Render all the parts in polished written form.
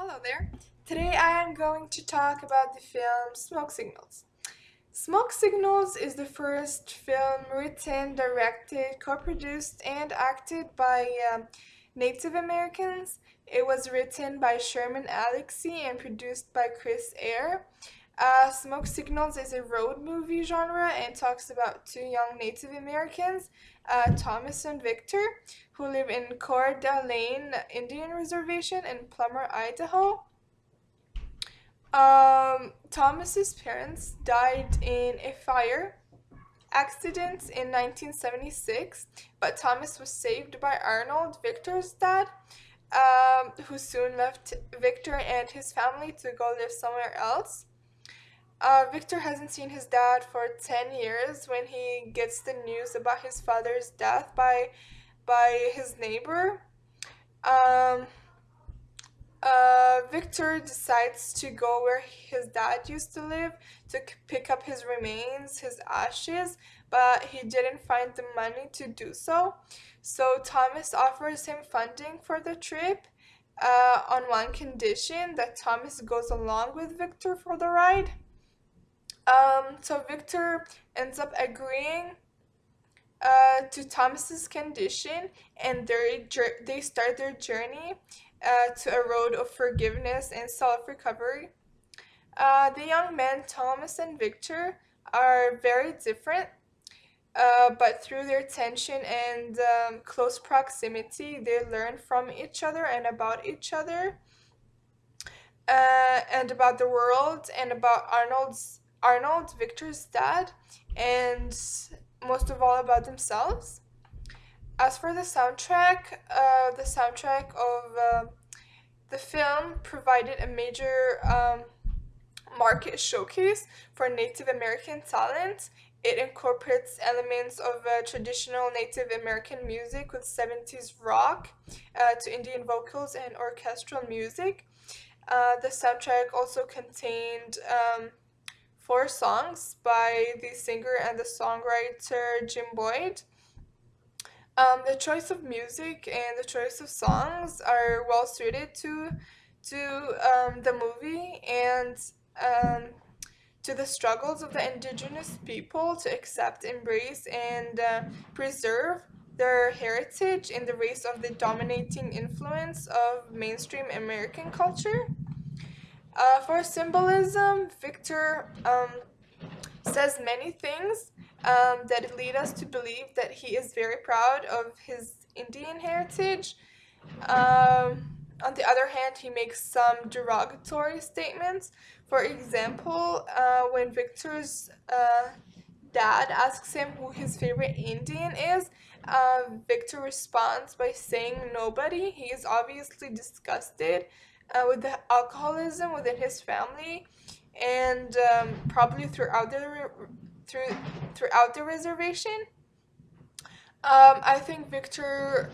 Hello there. Today I am going to talk about the film Smoke Signals. Smoke Signals is the first film written, directed, co-produced, and acted by Native Americans. It was written by Sherman Alexie and produced by Chris Eyre. Smoke Signals is a road movie genre and talks about two young Native Americans, Thomas and Victor, who live in Coeur d'Alene Indian Reservation in Plummer, Idaho. Thomas's parents died in a fire accident in 1976, but Thomas was saved by Arnold, Victor's dad, who soon left Victor and his family to go live somewhere else. Victor hasn't seen his dad for 10 years when he gets the news about his father's death by his neighbor. Um, Victor decides to go where his dad used to live to pick up his remains, his ashes, but he didn't find the money to do so. So Thomas offers him funding for the trip on one condition that Thomas goes along with Victor for the ride. So Victor ends up agreeing to Thomas's condition, and they start their journey to a road of forgiveness and self-recovery. The young men, Thomas and Victor, are very different, but through their tension and close proximity, they learn from each other and about each other, and about the world, and about Arnold, Victor's dad, and most of all about themselves. As for the soundtrack of the film provided a major market showcase for Native American talent. It incorporates elements of traditional Native American music with 70s rock to Indian vocals and orchestral music. The soundtrack also contained four songs by the singer and the songwriter Jim Boyd. The choice of music and the choice of songs are well suited to the movie and um, to the struggles of the indigenous people to accept, embrace, and preserve their heritage in the face of the dominating influence of mainstream American culture. For symbolism, Victor says many things that lead us to believe that he is very proud of his Indian heritage. On the other hand, he makes some derogatory statements. For example, when Victor's dad asks him who his favorite Indian is, Victor responds by saying nobody. He is obviously disgusted with the alcoholism within his family, and probably through, throughout the reservation. I think Victor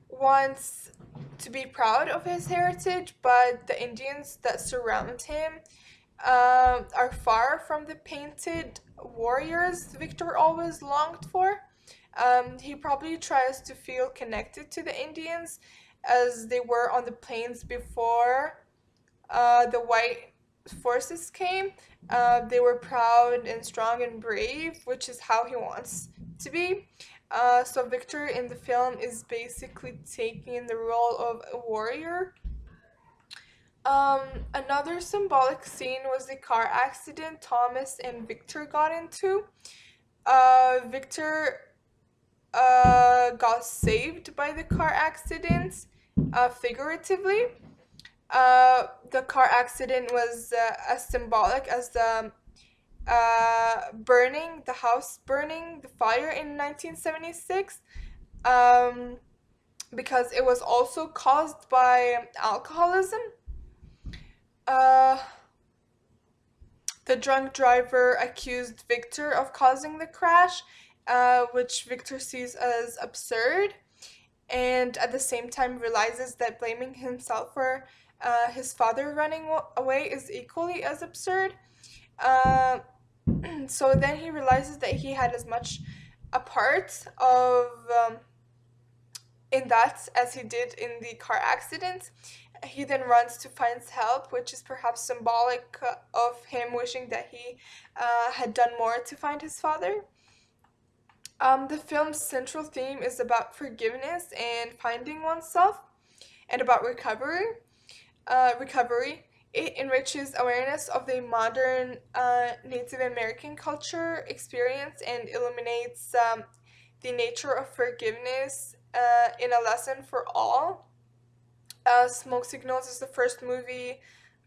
wants to be proud of his heritage, but the Indians that surround him are far from the painted warriors Victor always longed for. He probably tries to feel connected to the Indians as they were on the plains before the white forces came. They were proud and strong and brave, which is how he wants to be. So Victor in the film is basically taking the role of a warrior. Another symbolic scene was the car accident Thomas and Victor got into. Victor got saved by the car accident, figuratively. The car accident was as symbolic as the house burning, the fire in 1976, because it was also caused by alcoholism. Uh, the drunk driver accused Victor of causing the crash, which Victor sees as absurd, and at the same time realizes that blaming himself for his father running away is equally as absurd. Uh, so then he realizes that he had as much a part of in that as he did in the car accident. He then runs to find help, which is perhaps symbolic of him wishing that he had done more to find his father. The film's central theme is about forgiveness and finding oneself, and about recovery. It enriches awareness of the modern Native American culture experience and illuminates the nature of forgiveness in a lesson for all. Smoke Signals is the first movie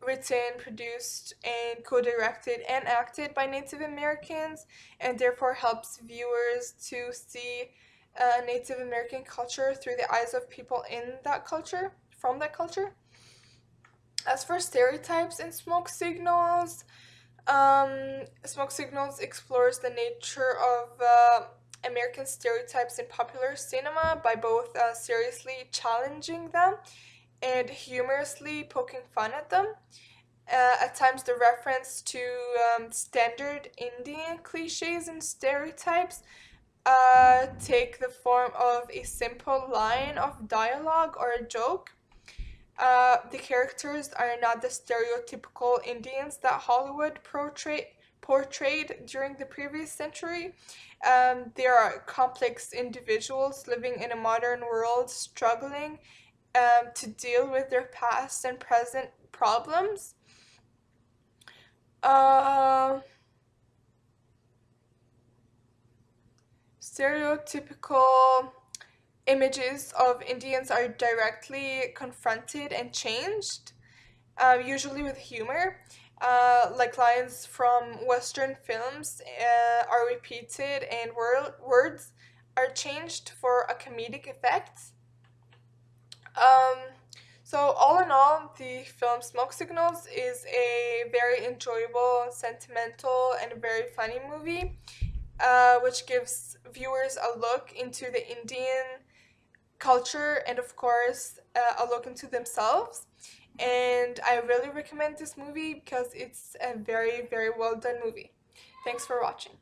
written, produced, and co directed and acted by Native Americans, and therefore helps viewers to see Native American culture through the eyes of people in that culture, from that culture. As for stereotypes in Smoke Signals explores the nature of American stereotypes in popular cinema by both seriously challenging them and humorously poking fun at them. At times, the reference to standard Indian cliches and stereotypes take the form of a simple line of dialogue or a joke. The characters are not the stereotypical Indians that Hollywood portrayed during the previous century. They are complex individuals living in a modern world, struggling to deal with their past and present problems. Uh, Stereotypical images of Indians are directly confronted and changed, usually with humor. Like lines from Western films are repeated and words are changed for a comedic effect. Um, so, all in all, the film Smoke Signals is a very enjoyable, sentimental, and very funny movie, which gives viewers a look into the Indian culture and, of course, a look into themselves. And I really recommend this movie because it's a very, very well done movie. Thanks for watching.